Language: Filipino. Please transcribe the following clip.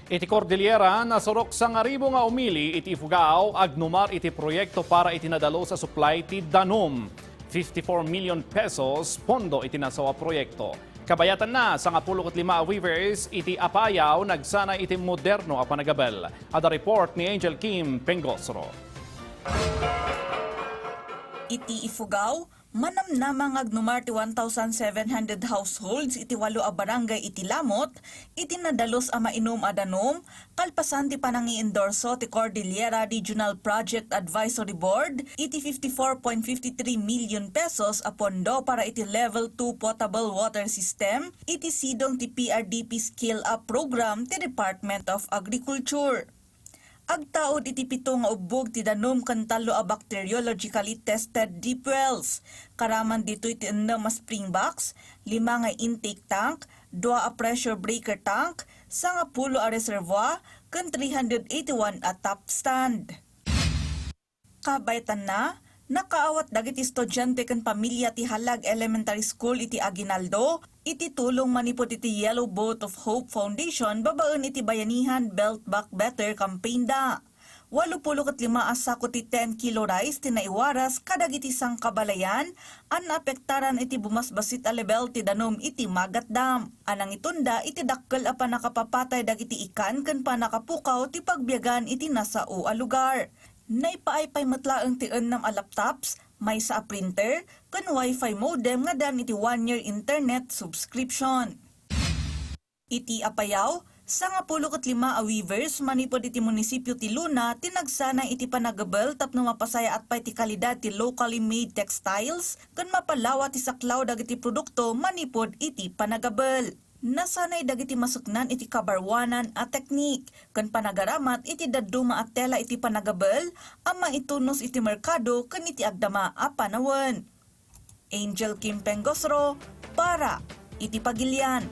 Iti Cordillera, Nasurok sa ngaribo nga umili, iti Ifugao, agnumar iti proyekto para iti nadalus sa suplay ti danum. 54 million pesos, pondo iti nasao proyekto. Kabayatan na sa 15 weavers, iti apayaw, nagsana iti moderno a panagabel. Ada report ni Anjel Kim Pengosro. Iti Ifugao, manamnamang agnumar ti 1,700 households iti 8 a barangay iti lamot, iti nadalus a mainom a danum, kalpasan ti panangi-endorso ti Cordillera Regional Project Advisory Board, iti 54.53 million pesos a pondo para iti level 2 potable water system, iti sidong ti PRDP Skill Up Program ti Department of Agriculture. Agtaod iti 7 nga ubog ti danum kantalo a bacteriologically tested deep wells. Karaman dito iti 6 a spring box, 5 nga intake tank, 2 a pressure breaker tank, 10 a reservoir, ken 381 a top stand. Kabaytan na, nakaawat dagiti estudyante ken pamilya ti Halag Elementary School iti Aguinaldo, iti tulong manipod iti Yellow Boat of Hope Foundation babaen iti Bayanihan Belt Back Better campaign da. 85 asako ti 10 kilo rice ti naiwaras kadagiti sang kabalayan an apektaran iti bumasbasit a level ti danum iti Magat Dam. Anang itunda iti dakkel a panakapapatay dagiti ikan ken panakapukaw ti pagbiyagan iti nasao a lugar. Naipaaypay matlaeng ti 6 a laptops, may sa printer, kan wifi modem nga dan iti 1-year internet subscription. Iti apayaw, sa 15 a weavers manipod iti munisipyo ti Luna tinagsana iti panagabel tapno mapasaya at pay ti kalidad ti locally made textiles kan mapalawa ti saklaw dagiti produkto manipod iti panagabel. Nasanay dagiti masuknan iti kabarwanan a teknik kan panagaramat iti dadduma at tela iti panagabel ama itunos iti merkado ken iti agdama a panawen. Anjel Kim Pengosro para iti Pagilian.